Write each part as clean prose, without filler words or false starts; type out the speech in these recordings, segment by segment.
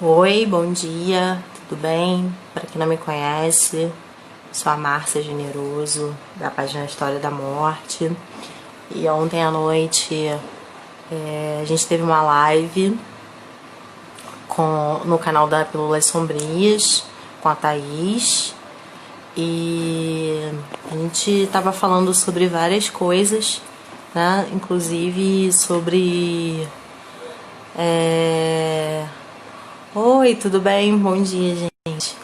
Oi, bom dia, tudo bem? Para quem não me conhece, sou a Márcia Generoso, da página História da Morte. E ontem à noite a gente teve uma live no canal da Pílulas Sombrias com a Thaís. E a gente tava falando sobre várias coisas, né? Inclusive sobre... Oi, tudo bem? Bom dia, gente.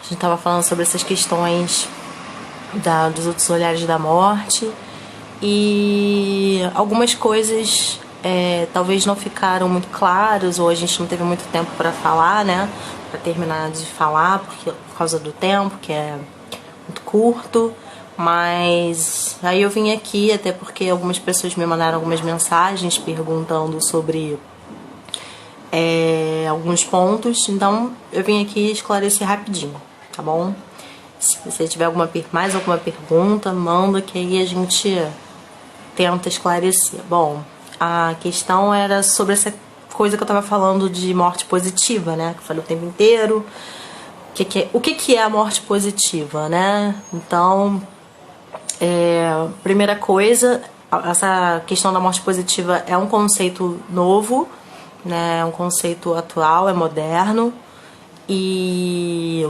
A gente tava falando sobre essas questões dos outros olhares da morte e algumas coisas talvez não ficaram muito claras ou a gente não teve muito tempo para falar, né? Para terminar de falar por causa do tempo, que é muito curto. Mas aí eu vim aqui até porque algumas pessoas me mandaram algumas mensagens perguntando sobre alguns pontos, então eu vim aqui esclarecer rapidinho, tá bom? Se você tiver mais alguma pergunta, manda que aí a gente tenta esclarecer. Bom, a questão era sobre essa coisa que eu tava falando de morte positiva, né? Que eu falei o tempo inteiro. O que é a morte positiva, né? Então, primeira coisa, essa questão da morte positiva é um conceito novo, né? É um conceito atual, é moderno e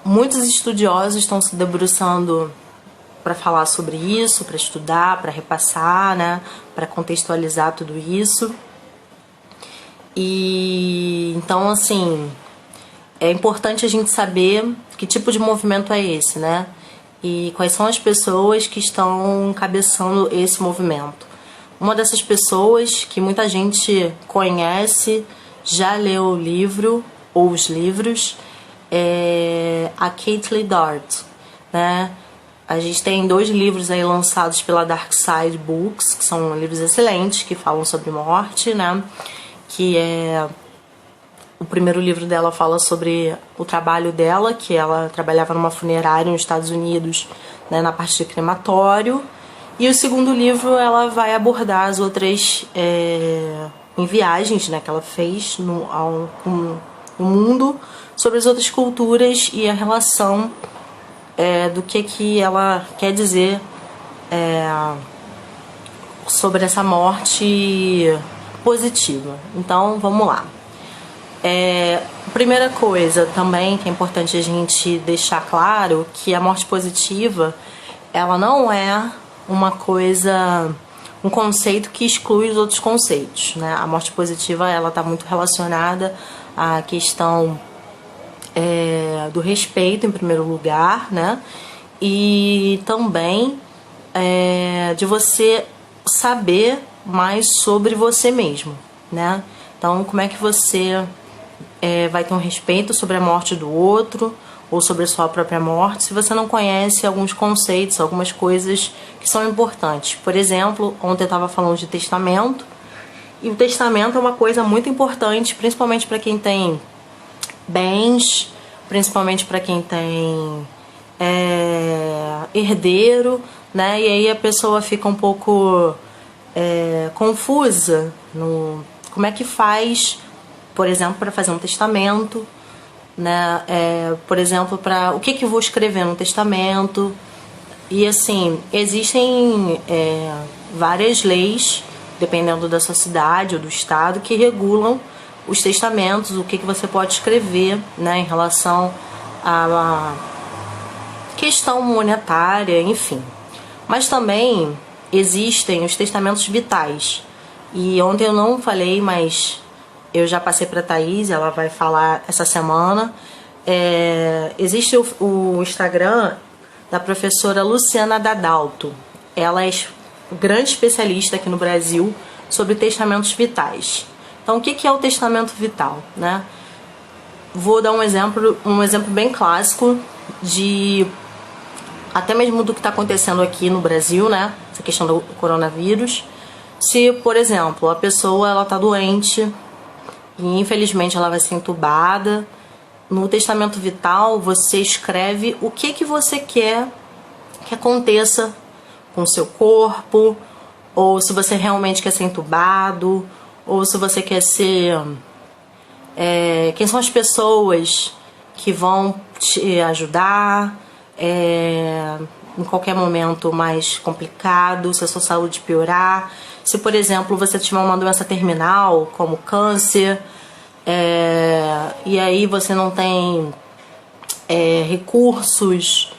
muitos estudiosos estão se debruçando para falar sobre isso, para estudar, para repassar, né? Para contextualizar tudo isso. E então, assim, é importante a gente saber que tipo de movimento é esse, né? E quais são as pessoas que estão encabeçando esse movimento. Uma dessas pessoas que muita gente conhece, já leu o livro ou os livros, é a Caitlin Dart, né? A gente tem 2 livros aí lançados pela Dark Side Books, que são livros excelentes, que falam sobre morte, né? Que é... O primeiro livro dela fala sobre o trabalho dela, que ela trabalhava numa funerária nos Estados Unidos, né, na parte de crematório. E o segundo livro ela vai abordar as outras em viagens, né, que ela fez no mundo, sobre as outras culturas e a relação do que ela quer dizer sobre essa morte positiva. Então, vamos lá. Primeira coisa também que é importante a gente deixar claro que a morte positiva ela não é uma coisa, um conceito que exclui os outros conceitos, né? A morte positiva ela está muito relacionada à questão do respeito em primeiro lugar, né? E também de você saber mais sobre você mesmo, né? Então, como é que você vai ter um respeito sobre a morte do outro ou sobre a sua própria morte se você não conhece alguns conceitos, algumas coisas que são importantes. Por exemplo, ontem eu estava falando de testamento, e o testamento é uma coisa muito importante, principalmente para quem tem bens, principalmente para quem tem herdeiro, né? E aí a pessoa fica um pouco confusa no como é que faz, por exemplo, para fazer um testamento, né? Por exemplo, para o que eu vou escrever no testamento. E assim, existem várias leis, dependendo da sua cidade ou do estado, que regulam os testamentos, o que você pode escrever, né, em relação à questão monetária, enfim. Mas também existem os testamentos vitais. E ontem eu não falei, mas eu já passei para a Thaís, ela vai falar essa semana. Existe o Instagram da professora Luciana Dadalto. Ela é grande especialista aqui no Brasil sobre testamentos vitais. Então, o que é o testamento vital, né? Vou dar um exemplo bem clássico de até mesmo do que está acontecendo aqui no Brasil, né? Essa questão do coronavírus. Se, por exemplo, a pessoa ela está doente e infelizmente ela vai ser entubada, no testamento vital você escreve o que você quer que aconteça com o seu corpo, ou se você realmente quer ser entubado, ou se você quer ser quem são as pessoas que vão te ajudar em qualquer momento mais complicado, se a sua saúde piorar, se, por exemplo, você tiver uma doença terminal, como câncer, e aí você não tem recursos,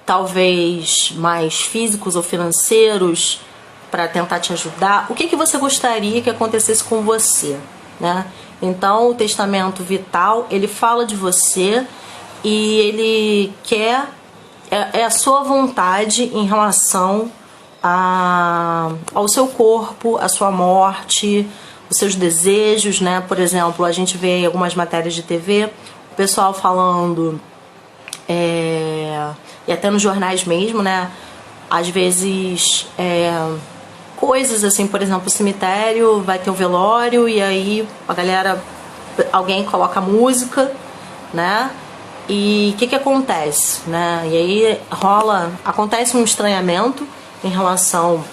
talvez mais físicos ou financeiros, para tentar te ajudar, o que você gostaria que acontecesse com você, né? Então, o testamento vital, ele fala de você e ele quer, a sua vontade em relação ao seu corpo, à sua morte, os seus desejos, né? Por exemplo, a gente vê em algumas matérias de TV, o pessoal falando, e até nos jornais mesmo, né? Às vezes, coisas assim, por exemplo, o cemitério vai ter o velório e aí alguém coloca música, né? E o que acontece, né? E aí acontece um estranhamento em relação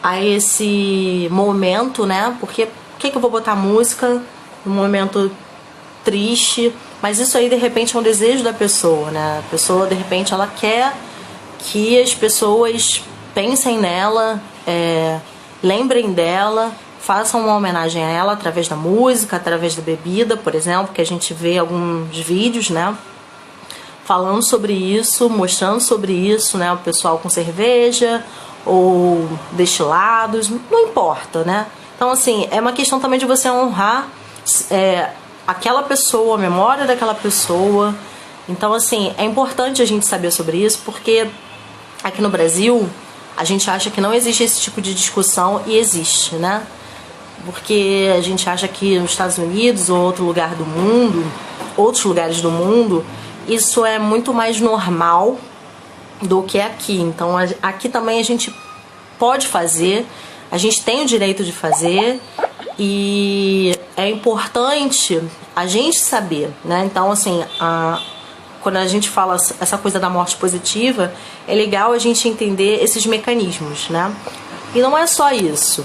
a esse momento, né? Porque por que eu vou botar música num momento triste? Mas isso aí de repente é um desejo da pessoa, né? A pessoa de repente ela quer que as pessoas pensem nela, lembrem dela, façam uma homenagem a ela através da música, através da bebida, por exemplo, que a gente vê alguns vídeos, né, falando sobre isso, mostrando sobre isso, né, o pessoal com cerveja ou destilados, não importa, né. Então, assim, é uma questão também de você honrar aquela pessoa, a memória daquela pessoa. Então, assim, é importante a gente saber sobre isso, porque aqui no Brasil a gente acha que não existe esse tipo de discussão e existe, né? Porque a gente acha que nos Estados Unidos ou outros lugares do mundo, isso é muito mais normal do que aqui. Então aqui também a gente pode fazer, a gente tem o direito de fazer e é importante a gente saber, né? Então, assim, quando a gente fala essa coisa da morte positiva, é legal a gente entender esses mecanismos, né? E não é só isso.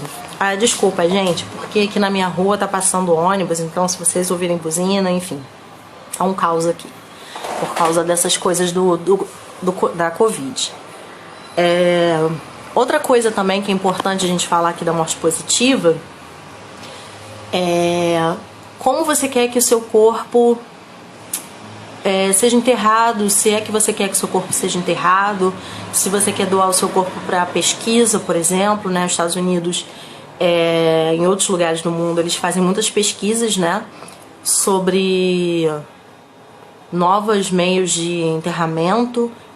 Desculpa, gente, porque aqui na minha rua tá passando ônibus, então se vocês ouvirem buzina, enfim, tá um caos aqui, por causa dessas coisas da Covid. Outra coisa também que é importante a gente falar aqui da morte positiva é como você quer que o seu corpo seja enterrado, se é que você quer que seu corpo seja enterrado, se você quer doar o seu corpo para pesquisa, por exemplo, né? Os Estados Unidos, em outros lugares do mundo, eles fazem muitas pesquisas, né, sobre novos meios de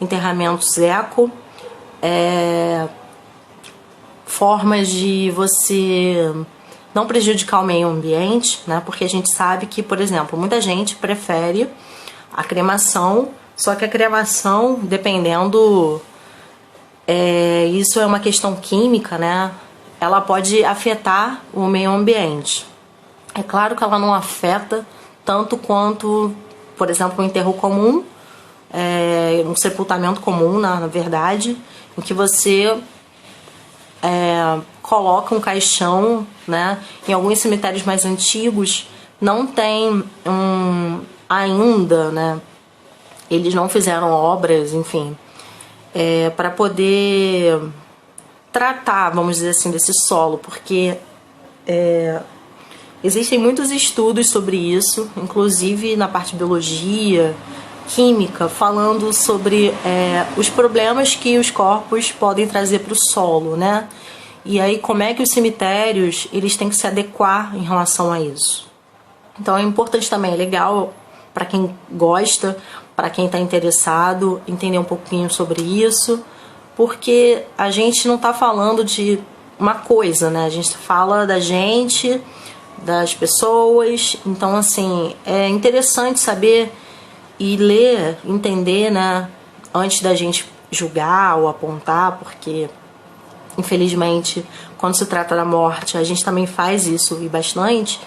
enterramentos eco, formas de você não prejudicar o meio ambiente, né, porque a gente sabe que, por exemplo, muita gente prefere a cremação, só que a cremação, dependendo, isso é uma questão química, né? Ela pode afetar o meio ambiente. É claro que ela não afeta tanto quanto, por exemplo, um enterro comum, um sepultamento comum, na verdade, em que você coloca um caixão, né? Em alguns cemitérios mais antigos não tem ainda, né? Eles não fizeram obras, enfim, para poder tratar, vamos dizer assim, desse solo, porque existem muitos estudos sobre isso, inclusive na parte de biologia, química, falando sobre os problemas que os corpos podem trazer para o solo, né? E aí como é que os cemitérios eles têm que se adequar em relação a isso. Então é importante também, é legal para quem gosta, para quem está interessado, entender um pouquinho sobre isso, porque a gente não está falando de uma coisa, né? A gente fala da gente, das pessoas. Então, assim, é interessante saber e ler, entender, né? Antes da gente julgar ou apontar, porque, infelizmente, quando se trata da morte, a gente também faz isso e bastante.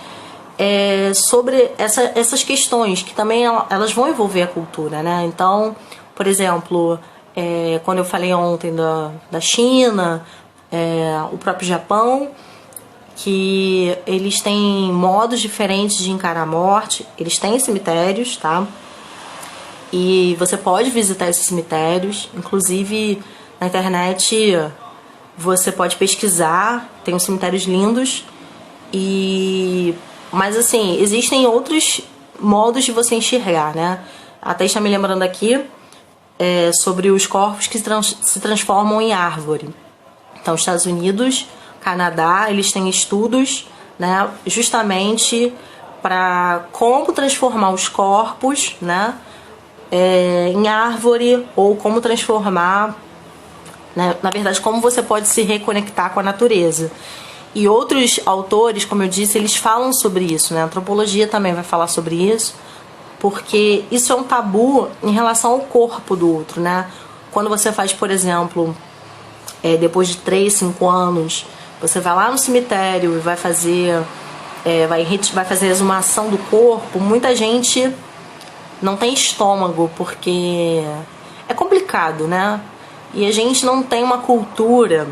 Sobre essas questões que também elas vão envolver a cultura, né? Então, por exemplo, quando eu falei ontem da China, o próprio Japão, que eles têm modos diferentes de encarar a morte. Eles têm cemitérios, tá? E você pode visitar esses cemitérios. Inclusive, na internet, você pode pesquisar. Tem uns cemitérios lindos. Mas, assim, existem outros modos de você enxergar, né? Até está me lembrando aqui sobre os corpos que se transformam em árvore. Então, Estados Unidos, Canadá, eles têm estudos, né, justamente para como transformar os corpos, né, em árvore, ou como transformar, né, na verdade, como você pode se reconectar com a natureza. E outros autores, como eu disse, eles falam sobre isso, né? A antropologia também vai falar sobre isso, porque isso é um tabu em relação ao corpo do outro, né? Quando você faz, por exemplo, depois de 3, 5 anos, você vai lá no cemitério e vai fazer a exumação do corpo, muita gente não tem estômago, porque é complicado, né? E a gente não tem uma cultura,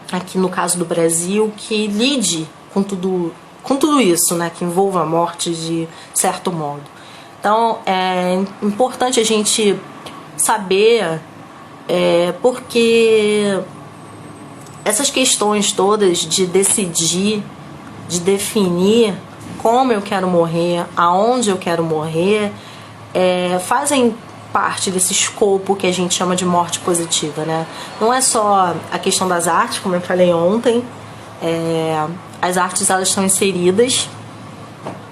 aqui no caso do Brasil, que lide com tudo isso, né? Que envolva a morte de certo modo. Então, é importante a gente saber, porque essas questões todas de decidir, de definir como eu quero morrer, aonde eu quero morrer, fazem parte desse escopo que a gente chama de morte positiva, né? Não é só a questão das artes, como eu falei ontem. As artes, elas estão inseridas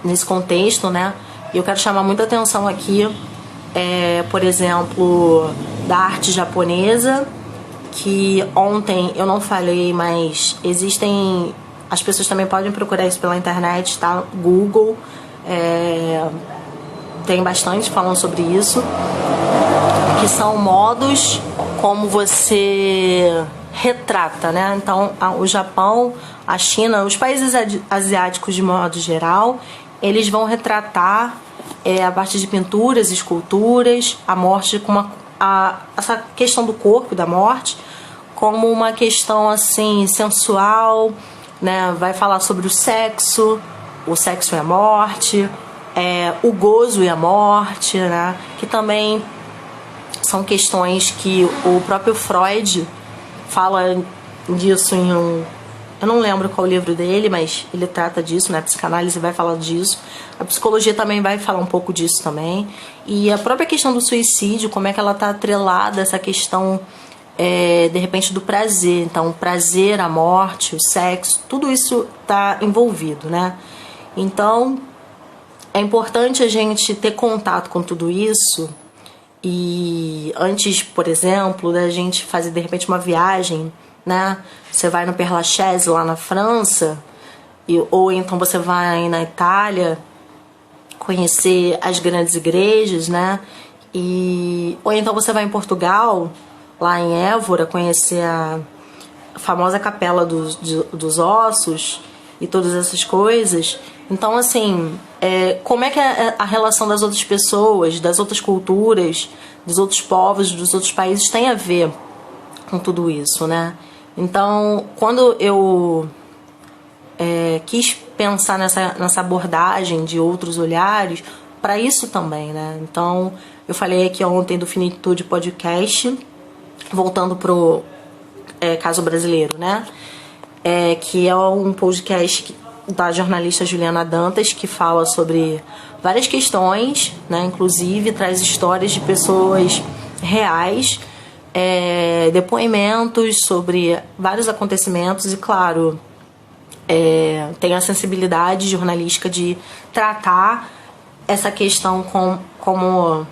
nesse contexto, né? E eu quero chamar muita atenção aqui, por exemplo, da arte japonesa, que ontem eu não falei, mas existem... As pessoas também podem procurar isso pela internet, tá? Google, tem bastante falando sobre isso, que são modos como você retrata, né? Então, o Japão, a China, os países asiáticos de modo geral, eles vão retratar a partir de pinturas, esculturas, a morte com essa questão do corpo e da morte como uma questão assim sensual, né? Vai falar sobre o sexo e a morte, o gozo e a morte, né? Que também são questões que o próprio Freud fala disso em eu não lembro qual o livro dele, mas ele trata disso, né? A psicanálise vai falar disso. A psicologia também vai falar um pouco disso também. E a própria questão do suicídio, como é que ela está atrelada a essa questão, de repente, do prazer. Então, o prazer, a morte, o sexo, tudo isso está envolvido, né? Então, é importante a gente ter contato com tudo isso. E antes, por exemplo, da gente fazer, de repente, uma viagem, né? Você vai no Père Lachaise lá na França, ou então você vai na Itália conhecer as grandes igrejas, né? Ou então você vai em Portugal, lá em Évora, conhecer a famosa Capela dos Ossos e todas essas coisas. Então, assim, como é que a relação das outras pessoas, das outras culturas, dos outros povos, dos outros países tem a ver com tudo isso, né? Então, quando eu quis pensar nessa abordagem de outros olhares, para isso também, né? Então, eu falei aqui ontem do Finitude Podcast, voltando pro caso brasileiro, né? Que é um podcast da jornalista Juliana Dantas, que fala sobre várias questões, né? Inclusive traz histórias de pessoas reais, depoimentos sobre vários acontecimentos e, claro, tem a sensibilidade jornalística de tratar essa questão como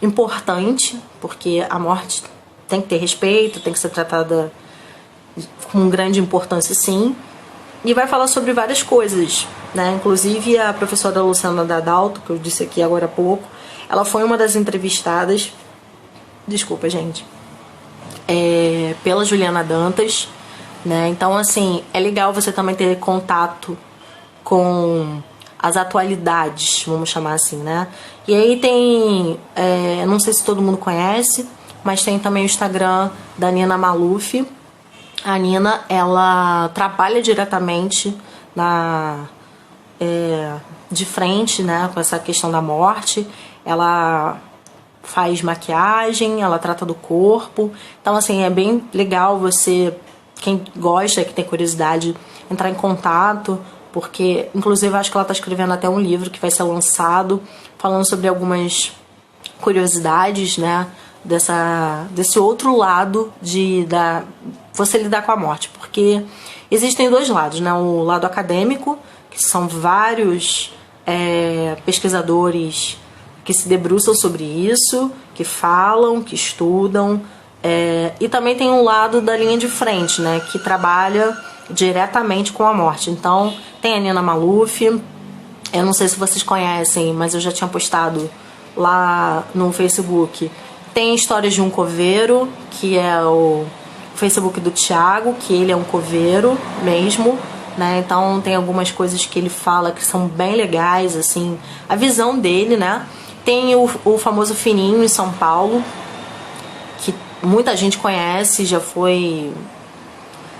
importante, porque a morte tem que ter respeito, tem que ser tratada com grande importância, sim. E vai falar sobre várias coisas, né? Inclusive a professora Luciana Dadalto, que eu disse aqui agora há pouco, ela foi uma das entrevistadas, desculpa, gente, pela Juliana Dantas, né? Então, assim, é legal você também ter contato com as atualidades, vamos chamar assim, né? E aí tem, não sei se todo mundo conhece, mas tem também o Instagram da Nina Maluf, A Nina, ela trabalha diretamente de frente, né, com essa questão da morte. Ela faz maquiagem, ela trata do corpo. Então, assim, é bem legal você, quem gosta, que tem curiosidade, entrar em contato, porque, inclusive, acho que ela está escrevendo até um livro que vai ser lançado, falando sobre algumas curiosidades, né, desse outro lado da você lidar com a morte, porque existem dois lados, né, o lado acadêmico, que são vários pesquisadores que se debruçam sobre isso, que falam, que estudam, e também tem um lado da linha de frente, né, que trabalha diretamente com a morte. Então, tem a Nina Maluf, eu não sei se vocês conhecem, mas eu já tinha postado lá no Facebook. Tem Histórias de um Coveiro, que é o Facebook do Thiago, que ele é um coveiro mesmo, né? Então tem algumas coisas que ele fala que são bem legais, assim, a visão dele, né? Tem o famoso Fininho em São Paulo, que muita gente conhece, já foi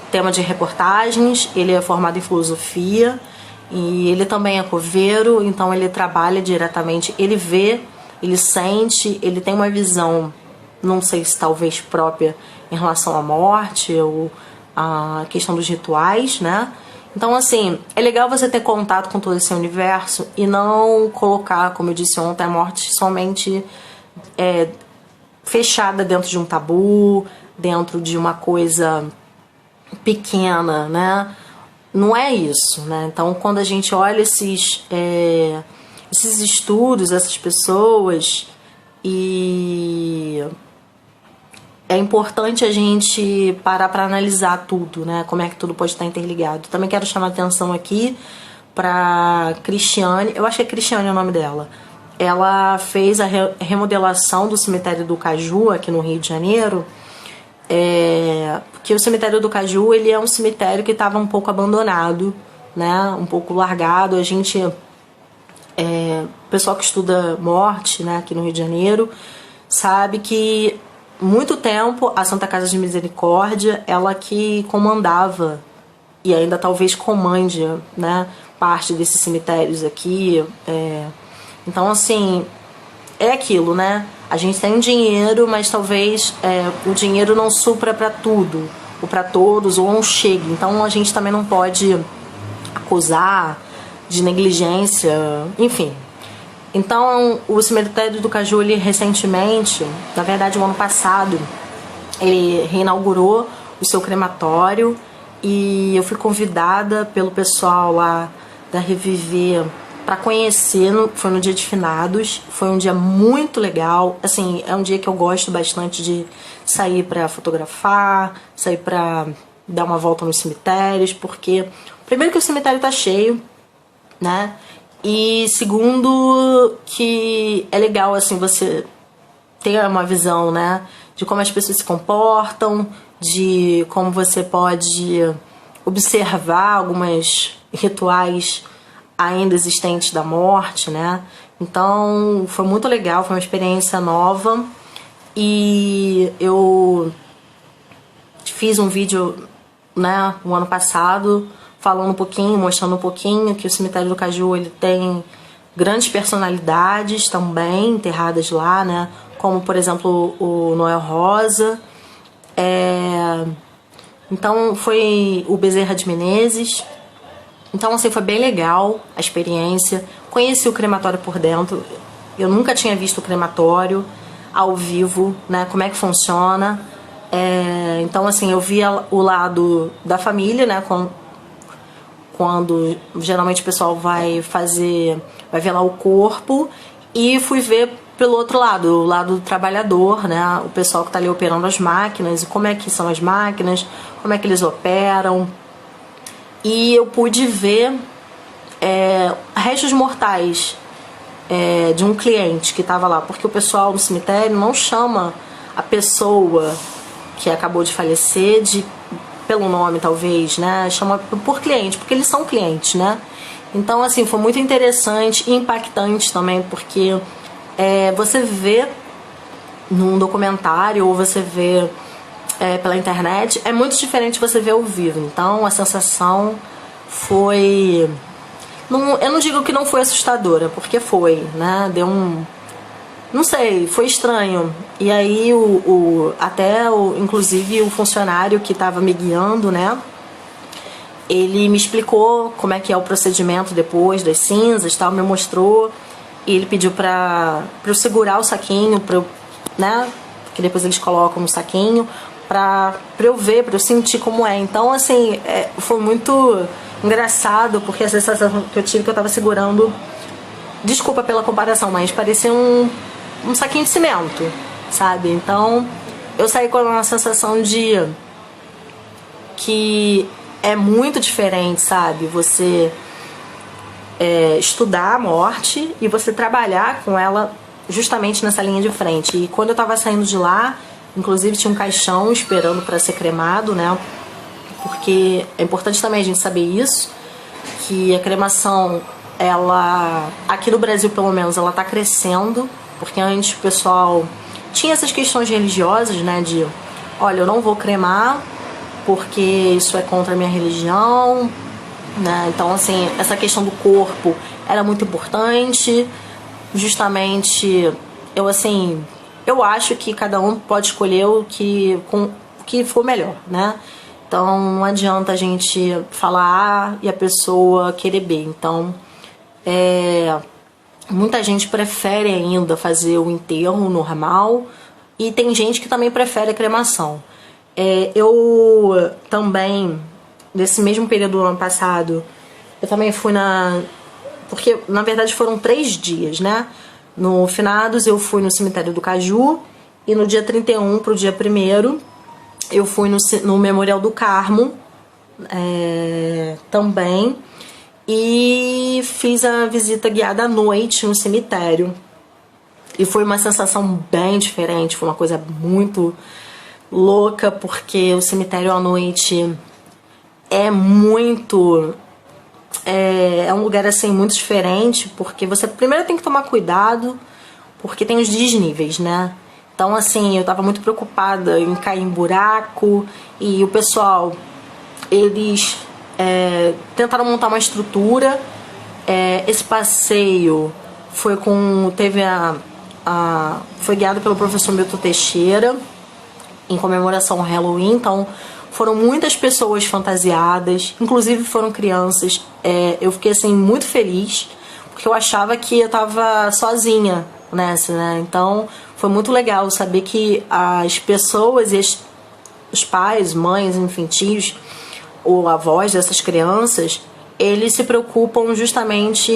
tema de reportagens. Ele é formado em filosofia e ele também é coveiro, então ele trabalha diretamente, ele vê, ele sente, ele tem uma visão, não sei se talvez própria em relação à morte ou a questão dos rituais, né? Então, assim, é legal você ter contato com todo esse universo e não colocar, como eu disse ontem, a morte somente fechada dentro de um tabu, dentro de uma coisa pequena, né? Não é isso, né? Então, quando a gente olha esses estudos, essas pessoas, e é importante a gente parar para analisar tudo, né? Como é que tudo pode estar interligado. Também quero chamar a atenção aqui para Cristiane, eu acho que é Cristiane o nome dela. Ela fez a remodelação do cemitério do Caju, aqui no Rio de Janeiro, porque o cemitério do Caju, ele é um cemitério que estava um pouco abandonado, né? Um pouco largado. A gente, o pessoal que estuda morte, né, aqui no Rio de Janeiro, sabe que muito tempo a Santa Casa de Misericórdia, ela que comandava e ainda talvez comande, né, parte desses cemitérios aqui. Então, assim, é aquilo, né? A gente tem dinheiro, mas talvez o dinheiro não supra para tudo, ou para todos, ou não chegue. Então, a gente também não pode acusar de negligência, enfim. Então, o cemitério do Caju, ele recentemente, na verdade, o ano passado, ele reinaugurou o seu crematório e eu fui convidada pelo pessoal lá da Reviver para conhecer, foi no dia de finados, foi um dia muito legal, assim, é um dia que eu gosto bastante de sair para fotografar, sair para dar uma volta nos cemitérios, porque primeiro que o cemitério tá cheio, né, e segundo que é legal, assim, você ter uma visão, né, de como as pessoas se comportam, de como você pode observar algumas rituais ainda existentes da morte, né? Então foi muito legal, foi uma experiência nova e eu fiz um vídeo, né, no ano passado falando um pouquinho, mostrando um pouquinho que o cemitério do Caju, ele tem grandes personalidades também enterradas lá, né? Como por exemplo o Noel Rosa, então foi o Bezerra de Menezes. Então, assim, foi bem legal a experiência. Conheci o crematório por dentro. Eu nunca tinha visto o crematório ao vivo, né? Como é que funciona. Então, assim, eu via o lado da família, né? Quando geralmente o pessoal vai ver lá o corpo. E fui ver pelo outro lado, o lado do trabalhador, né? O pessoal que está ali operando as máquinas. E como é que são as máquinas, como é que eles operam. E eu pude ver restos mortais de um cliente que estava lá, porque o pessoal do cemitério não chama a pessoa que acabou de falecer pelo nome, talvez, né? Chama por cliente, porque eles são clientes, né? Então, assim, foi muito interessante e impactante também, porque você vê num documentário ou você vê pela internet, é muito diferente você ver ao vivo. Então a sensação foi... eu não digo que não foi assustadora, porque foi, né? Deu um... Não sei, foi estranho. E aí, inclusive, o funcionário que estava me guiando, né? Ele me explicou como é que é o procedimento depois das cinzas, tal, me mostrou. E ele pediu pra eu segurar o saquinho, né? Que depois eles colocam no saquinho, pra eu ver, pra eu sentir como é. Então, assim, foi muito engraçado, porque a sensação que eu tive que eu tava segurando... Desculpa pela comparação, mas parecia um saquinho de cimento, sabe? Então, eu saí com uma sensação de que é muito diferente, sabe? Você estudar a morte e você trabalhar com ela justamente nessa linha de frente. E quando eu tava saindo de lá, inclusive tinha um caixão esperando para ser cremado, né? Porque é importante também a gente saber isso, que a cremação, ela, aqui no Brasil pelo menos, ela tá crescendo. Porque antes o pessoal tinha essas questões religiosas, né? De, olha, eu não vou cremar porque isso é contra a minha religião, né? Então, assim, essa questão do corpo era muito importante. Justamente, eu acho que cada um pode escolher o que for melhor, né? Então, não adianta a gente falar A e a pessoa querer B. Então, muita gente prefere ainda fazer o enterro normal e tem gente que também prefere a cremação. Eu também, nesse mesmo período do ano passado, eu também fui porque, na verdade, foram 3 dias, né? No finados, eu fui no cemitério do Caju e no dia 31 pro dia 1º, eu fui no Memorial do Carmo também. E fiz a visita guiada à noite no cemitério. E foi uma sensação bem diferente, foi uma coisa muito louca, porque o cemitério à noite é muito... É um lugar assim muito diferente, porque você primeiro tem que tomar cuidado, porque tem os desníveis, né? Então, assim, eu tava muito preocupada em cair em buraco, e o pessoal, eles... tentaram montar uma estrutura. Esse passeio foi foi guiado pelo professor Milton Teixeira em comemoração ao Halloween. Então foram muitas pessoas fantasiadas, inclusive foram crianças. Eu fiquei assim muito feliz, porque eu achava que eu tava sozinha nessa, né? Então foi muito legal saber que as pessoas e os pais, mães, enfim, tios ou avós dessas crianças, eles se preocupam justamente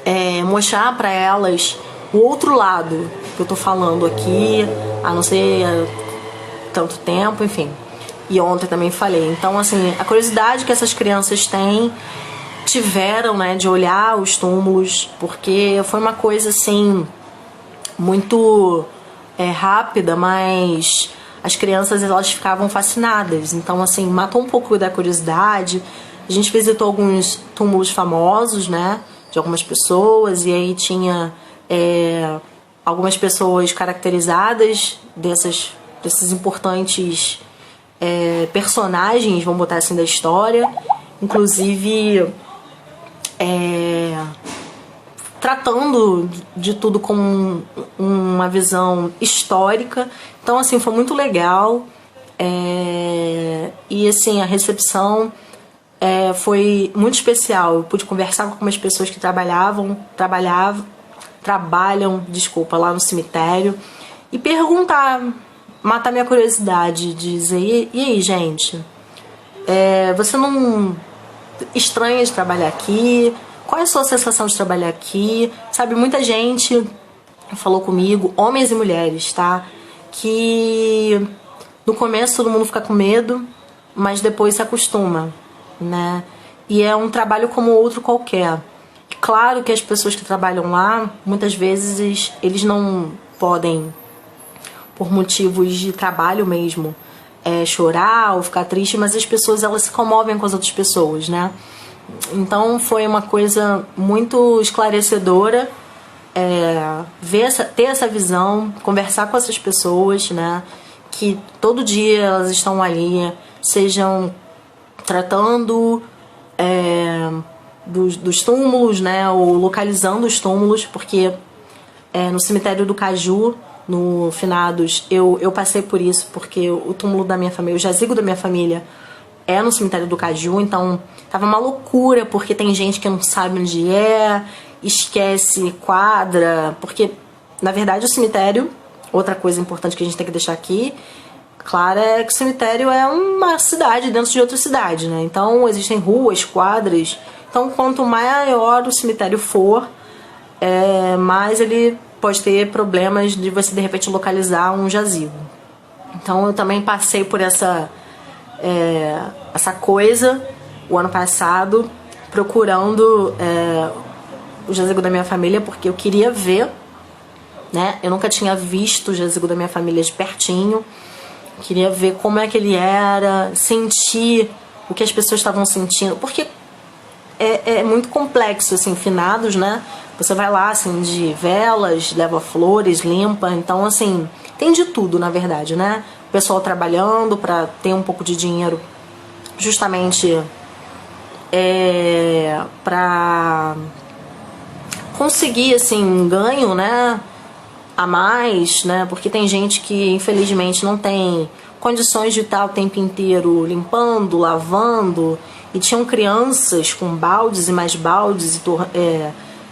em mostrar para elas o outro lado que eu tô falando aqui, há não sei tanto tempo, enfim. E ontem também falei. Então, assim, a curiosidade que essas crianças tiveram, né, de olhar os túmulos, porque foi uma coisa, assim, muito rápida, mas... As crianças, elas ficavam fascinadas. Então, assim, matou um pouco da curiosidade. A gente visitou alguns túmulos famosos, né? De algumas pessoas. E aí tinha algumas pessoas caracterizadas desses importantes personagens, vamos botar assim, da história. Inclusive, tratando de tudo com uma visão histórica. Então, assim, foi muito legal. E, assim, a recepção foi muito especial. Eu pude conversar com algumas pessoas que trabalham, lá no cemitério, e matar minha curiosidade, dizer, e aí, gente, você não estranha de trabalhar aqui? Qual é a sua sensação de trabalhar aqui? Sabe, muita gente falou comigo, homens e mulheres, tá? Que no começo todo mundo fica com medo, mas depois se acostuma, né? E é um trabalho como outro qualquer. Claro que as pessoas que trabalham lá, muitas vezes, eles não podem, por motivos de trabalho mesmo, chorar ou ficar triste, mas as pessoas, elas se comovem com as outras pessoas, né? Então foi uma coisa muito esclarecedora, ter essa visão, conversar com essas pessoas, né? que todo dia elas estão ali, sejam tratando dos túmulos, né, ou localizando os túmulos, porque no cemitério do Caju, no Finados, eu passei por isso, porque o túmulo da minha família, o jazigo da minha família é no cemitério do Caju, então tava uma loucura, porque tem gente que não sabe onde esquece quadra, porque na verdade o cemitério, outra coisa importante que a gente tem que deixar aqui claro, é que o cemitério é uma cidade dentro de outra cidade, né? Então existem ruas, quadras. Então quanto maior o cemitério for, mais ele pode ter problemas de você de repente localizar um jazigo. Então eu também passei por essa coisa o ano passado, procurando o jazigo da minha família, porque eu queria ver, né? Eu nunca tinha visto o jazigo da minha família de pertinho. Queria ver como é que ele era, sentir o que as pessoas estavam sentindo, porque é muito complexo, assim, finados, né? Você vai lá, acende velas, leva flores, limpa, então, assim, tem de tudo, na verdade, né? O pessoal trabalhando para ter um pouco de dinheiro, justamente para conseguir, assim, um ganho, né? A mais, né? Porque tem gente que infelizmente não tem condições de estar o tempo inteiro limpando, lavando, e tinham crianças com baldes e mais baldes e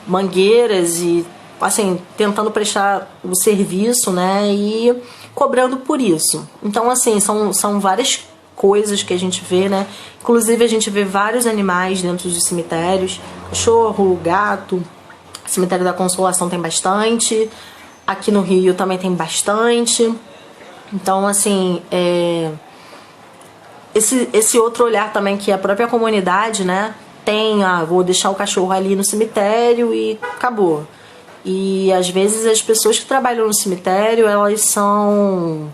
mangueiras e assim tentando prestar o serviço, né? E cobrando por isso. Então assim são várias coisas que a gente vê, né? Inclusive a gente vê vários animais dentro dos cemitérios, cachorro, gato. Cemitério da Consolação tem bastante. Aqui no Rio também tem bastante. Então, assim, esse outro olhar também que a própria comunidade, né, tem, vou deixar o cachorro ali no cemitério e acabou. E às vezes as pessoas que trabalham no cemitério, elas são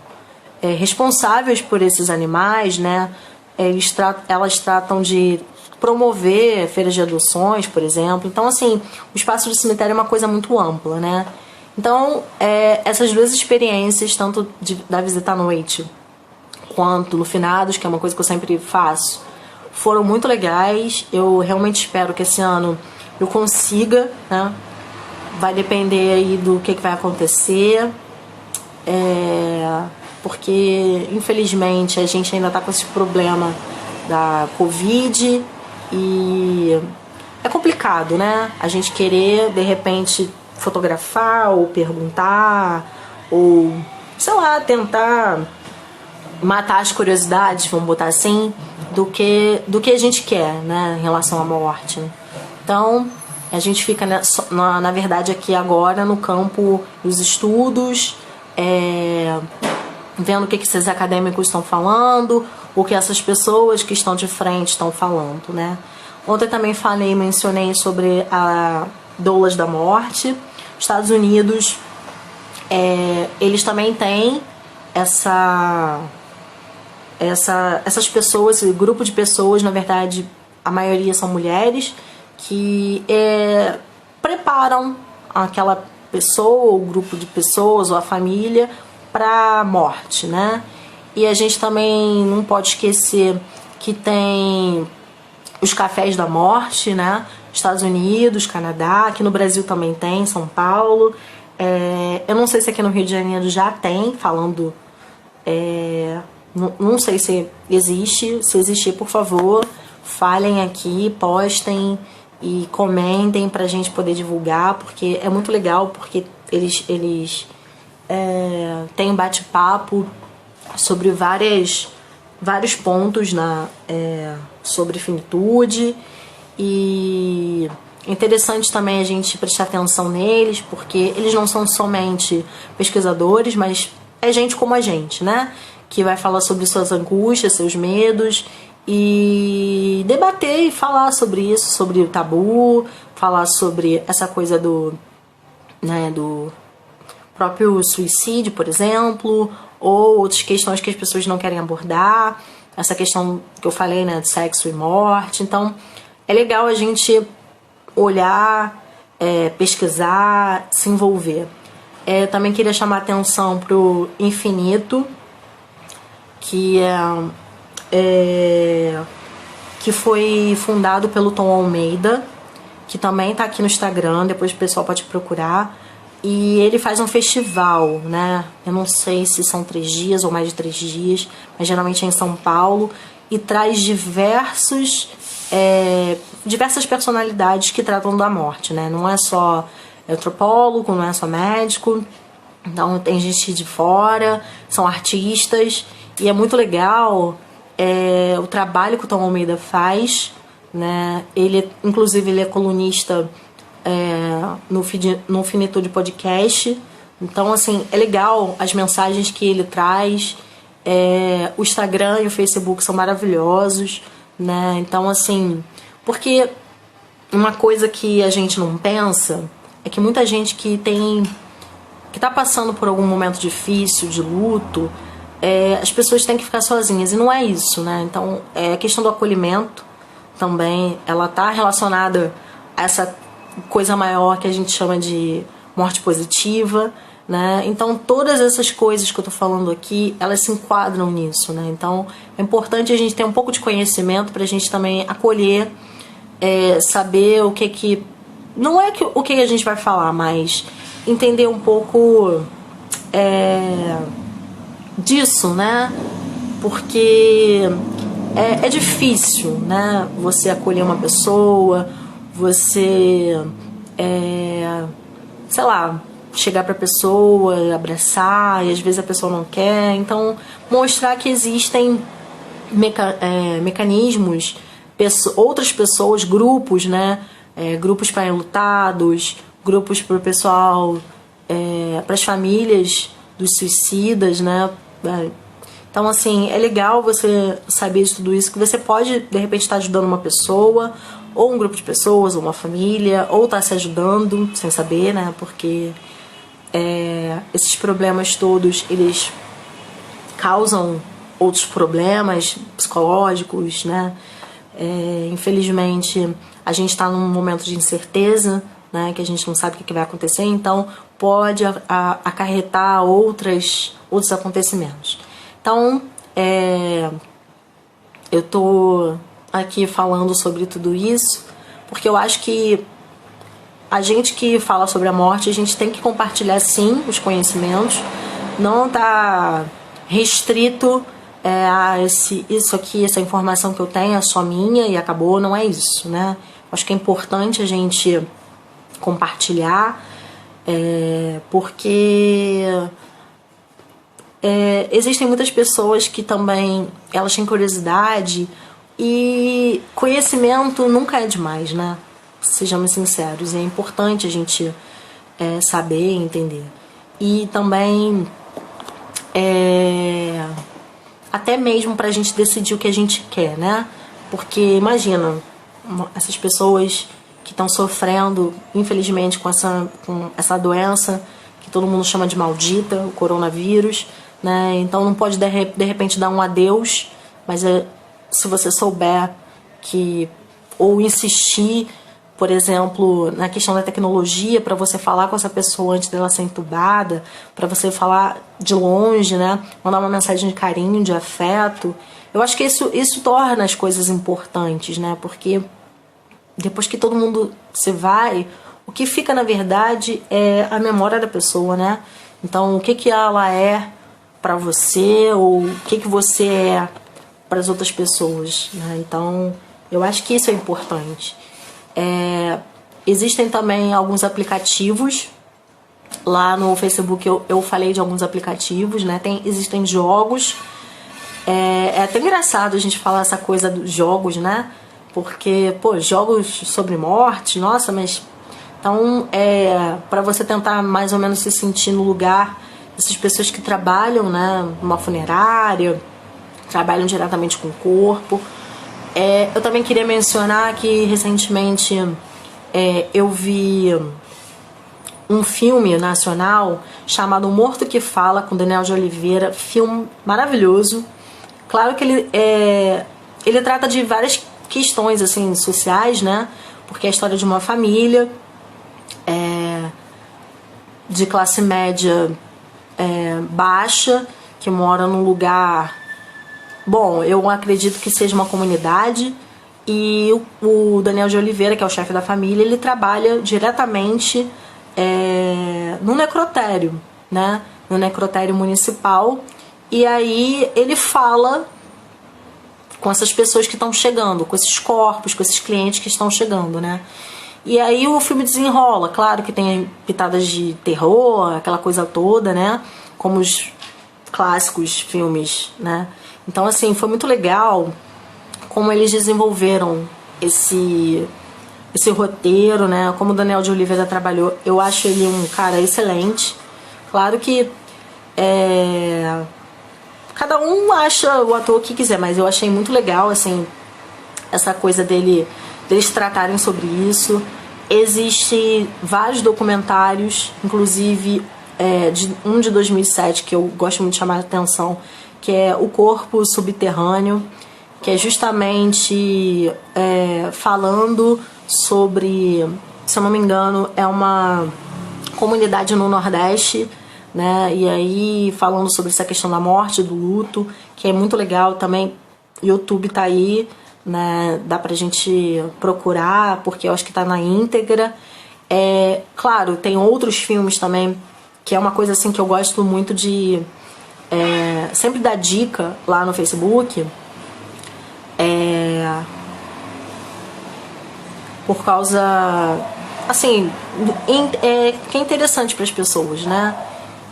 responsáveis por esses animais, né? Elas tratam de promover feiras de adoções, por exemplo. Então, assim, o espaço do cemitério é uma coisa muito ampla, né? Então, essas duas experiências, tanto da visita à noite quanto no Finados, que é uma coisa que eu sempre faço, foram muito legais. Eu realmente espero que esse ano eu consiga, né? Vai depender aí do que vai acontecer. Porque, infelizmente, a gente ainda está com esse problema da Covid e é complicado, né? A gente querer, de repente, fotografar ou perguntar ou, sei lá, tentar matar as curiosidades, vamos botar assim, do que a gente quer, né, em relação à morte. Então, a gente fica, na verdade, aqui agora no campo dos estudos, vendo o que esses acadêmicos estão falando, o que essas pessoas que estão de frente estão falando, né. Ontem também mencionei sobre a doulas da morte. Estados Unidos, eles também têm essas pessoas, esse grupo de pessoas, na verdade, a maioria são mulheres, que preparam aquela pessoa, ou grupo de pessoas, ou a família, para a morte, né? E a gente também não pode esquecer que tem os cafés da morte, né? Estados Unidos, Canadá, aqui no Brasil também tem, São Paulo. Eu não sei se aqui no Rio de Janeiro já tem, falando... não sei se existe. Se existir, por favor, falem aqui, postem e comentem pra gente poder divulgar, porque é muito legal, porque eles têm um bate-papo sobre vários pontos sobre finitude. E é interessante também a gente prestar atenção neles, porque eles não são somente pesquisadores, mas é gente como a gente, né? Que vai falar sobre suas angústias, seus medos, e debater e falar sobre isso, sobre o tabu, falar sobre essa coisa do próprio suicídio, por exemplo, ou outras questões que as pessoas não querem abordar, essa questão que eu falei, né, de sexo e morte. Então, é legal a gente olhar, pesquisar, se envolver. Também queria chamar a atenção para o infinito, que que foi fundado pelo Tom Almeida, que também está aqui no Instagram, depois o pessoal pode procurar. E ele faz um festival, né? Eu não sei se são 3 dias ou mais de 3 dias, mas geralmente é em São Paulo, e traz diversas personalidades que tratam da morte, né? Não é só antropólogo, não é só médico, então tem gente de fora, são artistas, e é muito legal o trabalho que o Tom Almeida faz, né? Ele, inclusive, ele é colunista no Finitude Podcast. Então, assim, é legal as mensagens que ele traz. O Instagram e o Facebook são maravilhosos, né? Então, assim, porque uma coisa que a gente não pensa é que muita gente que tá passando por algum momento difícil, de luto, as pessoas têm que ficar sozinhas, e não é isso, né? Então, a questão do acolhimento também, ela tá relacionada a essa coisa maior que a gente chama de morte positiva, né? Então, todas essas coisas que eu tô falando aqui, elas se enquadram nisso, né? Então, é importante a gente ter um pouco de conhecimento pra gente também acolher, saber o que não é o que a gente vai falar, mas entender um pouco disso, né? Porque é difícil, né? Você acolher uma pessoa, você sei lá, chegar pra pessoa, abraçar, e às vezes a pessoa não quer. Então, mostrar que existem mecanismos, outras pessoas, grupos, né? Grupos para enlutados, grupos para o pessoal, para as famílias dos suicidas, né? Então, assim, é legal você saber de tudo isso, que você pode, de repente, estar ajudando uma pessoa, ou um grupo de pessoas, ou uma família, ou estar se ajudando sem saber, né? Porque esses problemas todos, eles causam outros problemas psicológicos, né? Infelizmente, a gente está num momento de incerteza, né? Que a gente não sabe o que vai acontecer, então pode acarretar outros acontecimentos. Então, eu tô aqui falando sobre tudo isso porque eu acho que a gente que fala sobre a morte, a gente tem que compartilhar sim os conhecimentos, não tá restrito a isso aqui, essa informação que eu tenho é só minha e acabou, não é isso, né? Acho que é importante a gente compartilhar, porque existem muitas pessoas que também elas têm curiosidade, e conhecimento nunca é demais, né? Sejamos sinceros, é importante a gente saber e entender. E também até mesmo pra gente decidir o que a gente quer, né? Porque imagina, essas pessoas que estão sofrendo, infelizmente, com essa doença que todo mundo chama de maldita, o coronavírus, né? Então não pode de repente dar um adeus, mas se você souber ou insistir, por exemplo, na questão da tecnologia, para você falar com essa pessoa antes dela ser entubada, para você falar de longe, né? Mandar uma mensagem de carinho, de afeto. Eu acho que isso torna as coisas importantes, né? Porque depois que todo mundo se vai, o que fica, na verdade, é a memória da pessoa, né? Então, o que ela é para você, ou o que você é para as outras pessoas, né? Então, eu acho que isso é importante. Existem também alguns aplicativos. Lá no Facebook eu falei de alguns aplicativos, né? Existem jogos. É até engraçado a gente falar essa coisa dos jogos, né? Porque, jogos sobre morte, nossa, mas... Então, para você tentar mais ou menos se sentir no lugar dessas pessoas que trabalham, né? Numa funerária, trabalham diretamente com o corpo. Eu também queria mencionar que recentemente eu vi um filme nacional chamado O Morto que Fala, com Daniel de Oliveira. Filme maravilhoso. Claro que ele trata de várias questões assim, sociais, né? Porque é a história de uma família de classe média baixa, que mora num lugar Bom, eu acredito que seja uma comunidade, e o Daniel de Oliveira, que é o chefe da família, ele trabalha diretamente no necrotério, né? No necrotério municipal, e aí ele fala com essas pessoas que estão chegando, com esses corpos, com esses clientes que estão chegando, né? E aí o filme desenrola, claro que tem pitadas de terror, aquela coisa toda, né? Como os clássicos filmes, né? Então, assim, foi muito legal como eles desenvolveram esse roteiro, né? Como o Daniel de Oliveira trabalhou. Eu acho ele um cara excelente. Claro que cada um acha o ator que quiser, mas eu achei muito legal, assim, essa coisa deles tratarem sobre isso. Existem vários documentários, inclusive um de 2007 que eu gosto muito de chamar a atenção, que é O Corpo Subterrâneo, que é justamente falando sobre, se eu não me engano, é uma comunidade no Nordeste, né? E aí falando sobre essa questão da morte, do luto, que é muito legal também. YouTube tá aí, né? Dá pra gente procurar, porque eu acho que tá na íntegra. Claro, tem outros filmes também, que é uma coisa assim que eu gosto muito de sempre dar dica lá no Facebook, por causa, assim, que é interessante para as pessoas, né?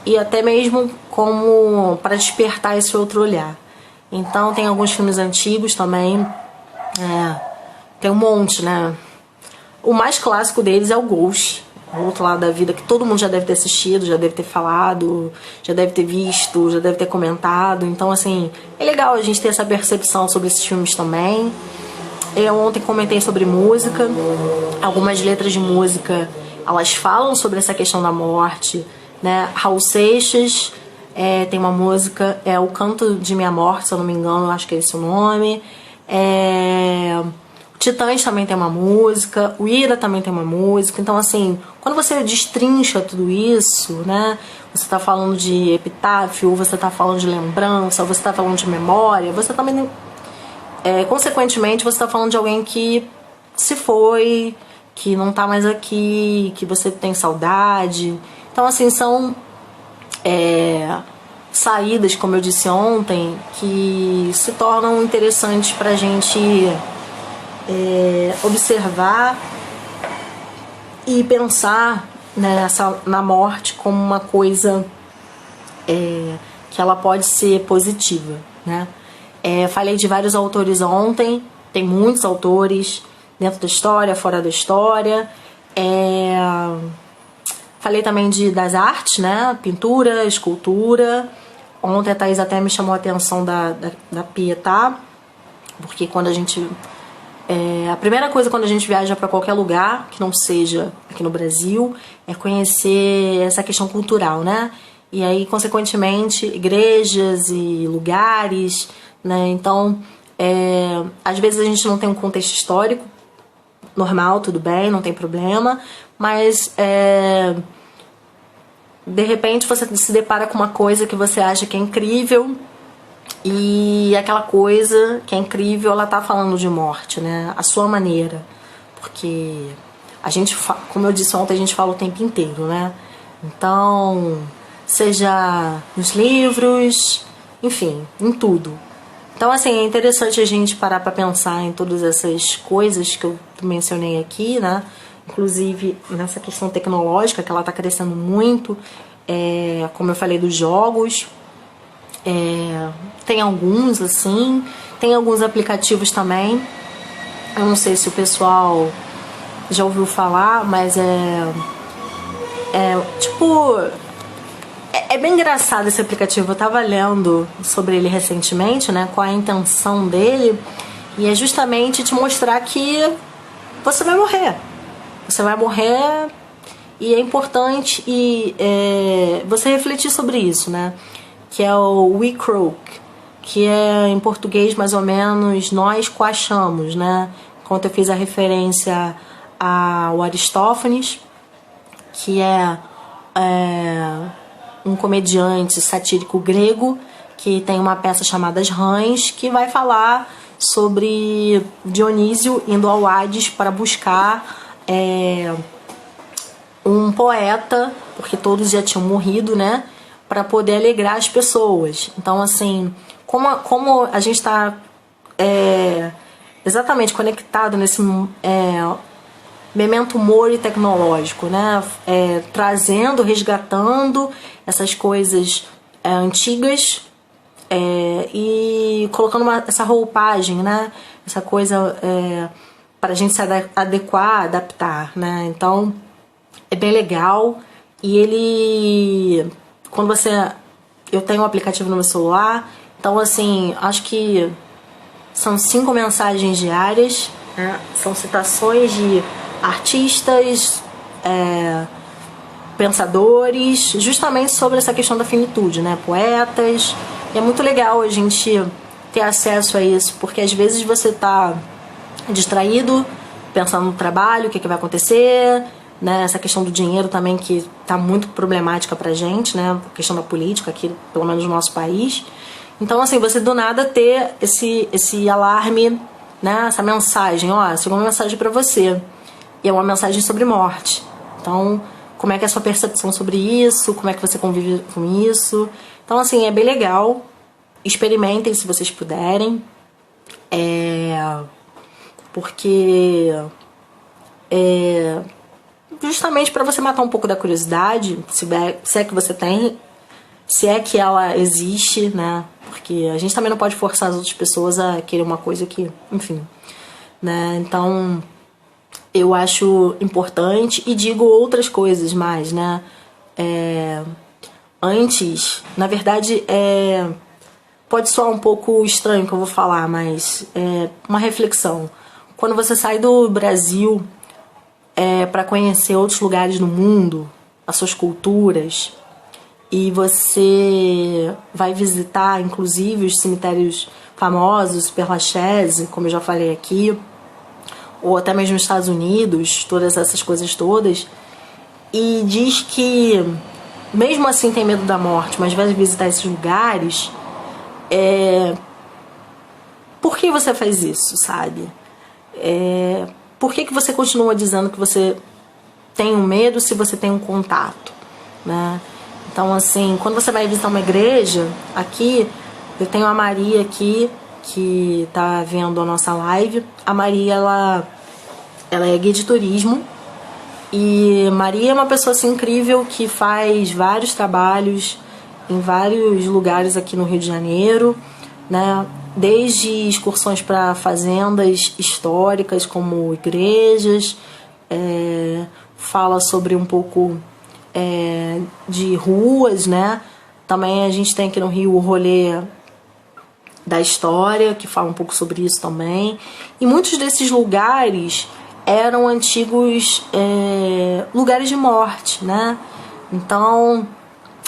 E até mesmo como para despertar esse outro olhar. Então tem alguns filmes antigos também, tem um monte, né? O mais clássico deles é o Ghost, o Outro Lado da Vida, que todo mundo já deve ter assistido, já deve ter falado, já deve ter visto, já deve ter comentado. Então, assim, é legal a gente ter essa percepção sobre esses filmes também. Eu ontem comentei sobre música. Algumas letras de música, elas falam sobre essa questão da morte, né? Raul Seixas tem uma música, O Canto de Minha Morte, se eu não me engano, acho que é esse o nome. Titãs também tem uma música, o Ira também tem uma música. Então, assim, quando você destrincha tudo isso, né? Você tá falando de epitáfio, você tá falando de lembrança, você tá falando de memória, você também, consequentemente, você tá falando de alguém que se foi, que não tá mais aqui, que você tem saudade. Então, assim, são saídas, como eu disse ontem, que se tornam interessantes pra gente observar e pensar, né, na morte como uma coisa que ela pode ser positiva, né? Falei de vários autores ontem, tem muitos autores dentro da história, fora da história. Falei também das artes, né? Pintura, escultura. Ontem a Thaís até me chamou a atenção da Pietà, porque quando a gente... a primeira coisa quando a gente viaja para qualquer lugar, que não seja aqui no Brasil, é conhecer essa questão cultural, né? E aí, consequentemente, igrejas e lugares, né? Então, às vezes a gente não tem um contexto histórico normal, tudo bem, não tem problema, mas de repente você se depara com uma coisa que você acha que é incrível, e aquela coisa que é incrível, ela tá falando de morte, né? A sua maneira. Porque a gente, como eu disse ontem, a gente fala o tempo inteiro, né? Então, seja nos livros, enfim, em tudo. Então, assim, é interessante a gente parar pra pensar em todas essas coisas que eu mencionei aqui, né? Inclusive nessa questão tecnológica, que ela tá crescendo muito, como eu falei, dos jogos. Tem alguns, assim, tem alguns aplicativos também. Eu não sei se o pessoal já ouviu falar, mas tipo, é bem engraçado esse aplicativo. Eu tava lendo sobre ele recentemente, né, qual é a intenção dele, e é justamente te mostrar que você vai morrer. Você vai morrer, e é importante você refletir sobre isso, né? Que é o We Croak, que é em português mais ou menos nós coachamos, né? Enquanto eu fiz a referência ao Aristófanes, que é um comediante satírico grego, que tem uma peça chamada As Rãs, que vai falar sobre Dionísio indo ao Hades para buscar um poeta, porque todos já tinham morrido, né, para poder alegrar as pessoas. Então, assim, como a gente está exatamente conectado nesse memento mori tecnológico, né, trazendo, resgatando essas coisas antigas, e colocando essa roupagem, né, essa coisa para a gente se adequar, adaptar, né. Então é bem legal. E ele, quando eu tenho um aplicativo no meu celular, então assim, acho que são 5 mensagens diárias, né? São citações de artistas, pensadores, justamente sobre essa questão da finitude, né? Poetas. E é muito legal a gente ter acesso a isso, porque às vezes você está distraído, pensando no trabalho, o que vai acontecer, né? Essa questão do dinheiro também, que está muito problemática pra gente, né? A questão da política aqui, pelo menos no nosso país. Então, assim, você do nada ter esse alarme, né? Essa mensagem, ó, chegou uma mensagem pra você. E é uma mensagem sobre morte. Então, como é que é a sua percepção sobre isso? Como é que você convive com isso? Então, assim, é bem legal. Experimentem se vocês puderem. Porque justamente para você matar um pouco da curiosidade, se é que você tem, se é que ela existe, né? Porque a gente também não pode forçar as outras pessoas a querer uma coisa que, enfim, né? Então, eu acho importante, e digo outras coisas mais, né? Antes, na verdade, pode soar um pouco estranho o que eu vou falar, mas é uma reflexão. Quando você sai do Brasil para conhecer outros lugares no mundo, as suas culturas, e você vai visitar, inclusive, os cemitérios famosos, Père Lachaise, como eu já falei aqui, ou até mesmo nos Estados Unidos, todas essas coisas todas, e diz que, mesmo assim, tem medo da morte, mas vai visitar esses lugares, por que você faz isso, sabe? Por que você continua dizendo que você tem um medo se você tem um contato, né? Então, assim, quando você vai visitar uma igreja, aqui, eu tenho a Maria aqui, que tá vendo a nossa live. A Maria, ela é guia de turismo, e Maria é uma pessoa assim, incrível, que faz vários trabalhos em vários lugares aqui no Rio de Janeiro, né? Desde excursões para fazendas históricas, como igrejas, fala sobre um pouco de ruas, né? Também a gente tem aqui no Rio o rolê da história, que fala um pouco sobre isso também. E muitos desses lugares eram antigos lugares de morte, né? Então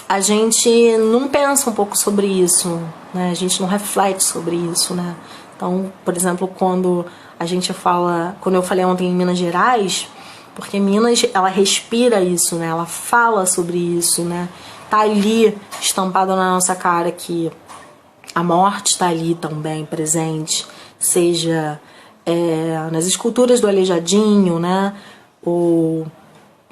a gente não pensa um pouco sobre isso, né? A gente não reflete sobre isso, né? Então, por exemplo, quando a gente fala, quando eu falei ontem em Minas Gerais, porque Minas, ela respira isso, né? Ela fala sobre isso, né? Tá ali estampado na nossa cara que a morte está ali também presente, seja nas esculturas do Aleijadinho, né? Ou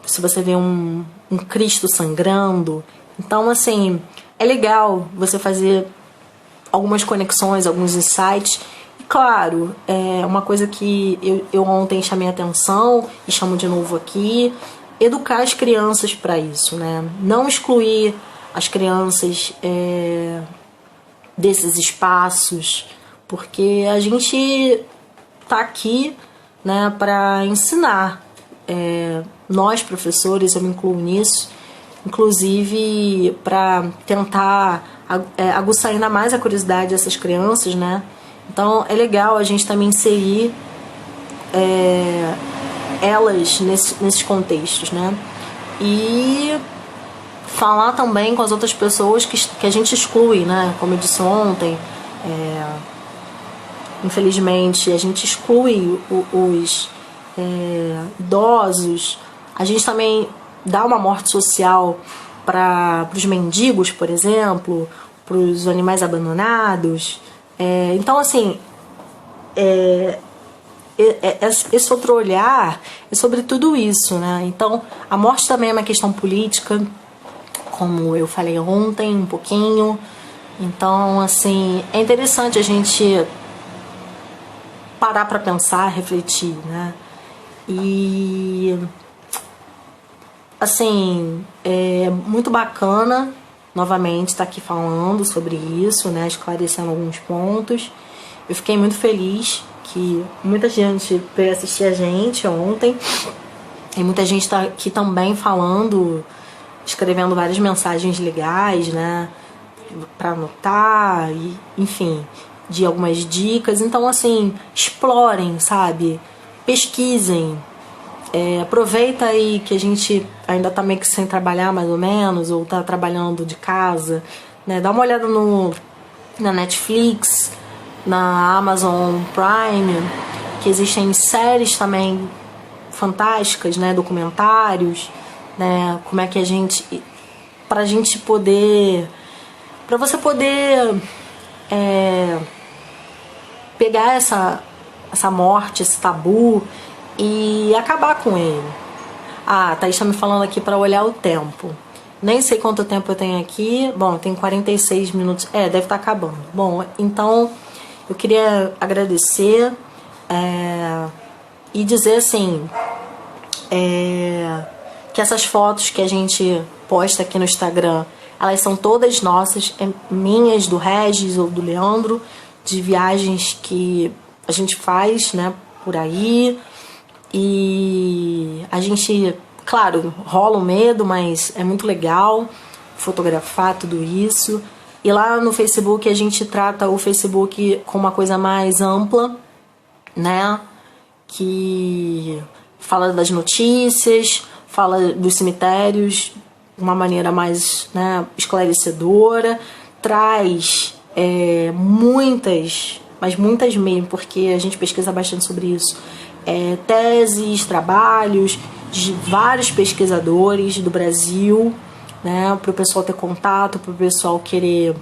se você vê um Cristo sangrando. Então, assim, é legal você fazer algumas conexões, alguns insights. E, claro, é uma coisa que eu ontem chamei a atenção e chamo de novo aqui: educar as crianças para isso, né? Não excluir as crianças desses espaços, porque a gente tá aqui, né, para ensinar. Nós, professores, eu me incluo nisso, inclusive para tentar aguçar ainda mais a curiosidade dessas crianças, né? Então é legal a gente também inserir elas nesses contextos, né? E falar também com as outras pessoas que a gente exclui, né? Como eu disse ontem, infelizmente a gente exclui os idosos. A gente também dá uma morte social para os mendigos, por exemplo, para os animais abandonados. Então, assim, esse outro olhar é sobre tudo isso, né? Então, a morte também é uma questão política, como eu falei ontem um pouquinho. Então, assim, é interessante a gente parar para pensar, refletir, né? E, assim, é muito bacana, novamente, estar aqui falando sobre isso, né? Esclarecendo alguns pontos. Eu fiquei muito feliz que muita gente veio assistir a gente ontem. E muita gente está aqui também falando, escrevendo várias mensagens legais, né? Para anotar, e, enfim, de algumas dicas. Então, assim, explorem, sabe? Pesquisem. Aproveita aí que a gente ainda tá meio que sem trabalhar, mais ou menos, ou tá trabalhando de casa, né? Dá uma olhada na Netflix, na Amazon Prime, que existem séries também fantásticas, né? Documentários, né? Como é que a gente... pra gente poder... pra você poder pegar essa morte, esse tabu e acabar com ele. A Thaís tá me falando aqui para olhar o tempo. Nem sei quanto tempo eu tenho aqui. Bom, tem 46 minutos. Deve estar acabando. Bom, então eu queria agradecer e dizer assim, que essas fotos que a gente posta aqui no Instagram, elas são todas nossas, minhas, do Regis ou do Leandro, de viagens que a gente faz, né, por aí. E a gente, claro, rola um medo, mas é muito legal fotografar tudo isso. E lá no Facebook a gente trata o Facebook com uma coisa mais ampla, né? Que fala das notícias, fala dos cemitérios de uma maneira mais, né, esclarecedora, traz muitas, mas muitas mesmo, porque a gente pesquisa bastante sobre isso, teses, trabalhos de vários pesquisadores do Brasil, né, para o pessoal ter contato, para o pessoal querer,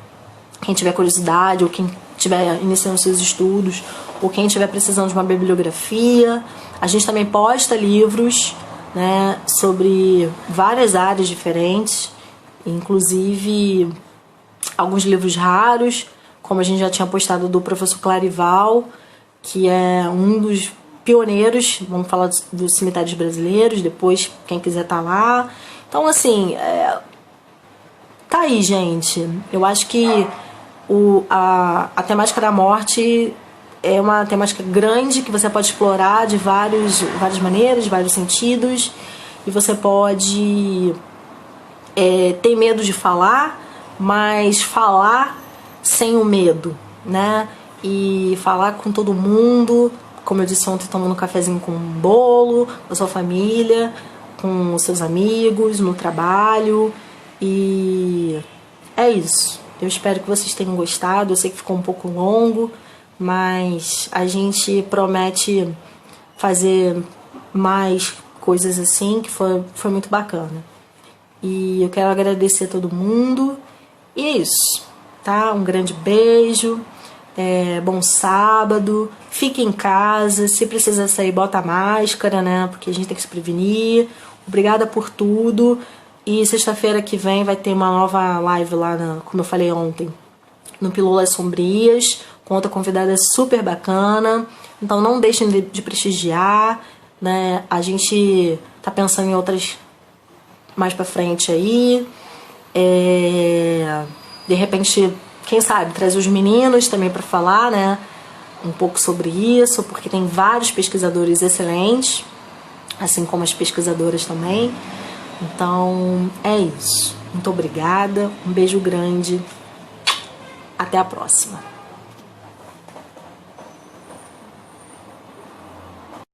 quem tiver curiosidade ou quem estiver iniciando seus estudos ou quem estiver precisando de uma bibliografia. A gente também posta livros, né, sobre várias áreas diferentes, inclusive alguns livros raros, como a gente já tinha postado do professor Clarival, que é um dos pioneiros, vamos falar dos cemitérios brasileiros, depois quem quiser tá lá. Então, assim, tá aí, gente. Eu acho que a temática da morte é uma temática grande que você pode explorar de várias maneiras, de vários sentidos, e você pode ter medo de falar, mas falar sem o medo, né? E falar com todo mundo, como eu disse ontem, tomando um cafezinho com um bolo, com a sua família, com os seus amigos, no trabalho. E é isso. Eu espero que vocês tenham gostado. Eu sei que ficou um pouco longo, mas a gente promete fazer mais coisas assim, que foi muito bacana. E eu quero agradecer a todo mundo. E é isso, tá? Um grande beijo. Bom sábado, fique em casa, se precisa sair bota a máscara, né, porque a gente tem que se prevenir. Obrigada por tudo, e sexta-feira que vem vai ter uma nova live lá, como eu falei ontem, no Pílulas Sombrias, com outra convidada super bacana. Então não deixem de prestigiar, né, a gente tá pensando em outras mais pra frente aí, de repente, quem sabe, trazer os meninos também para falar, né, um pouco sobre isso, porque tem vários pesquisadores excelentes, assim como as pesquisadoras também. Então, é isso. Muito obrigada, um beijo grande, até a próxima.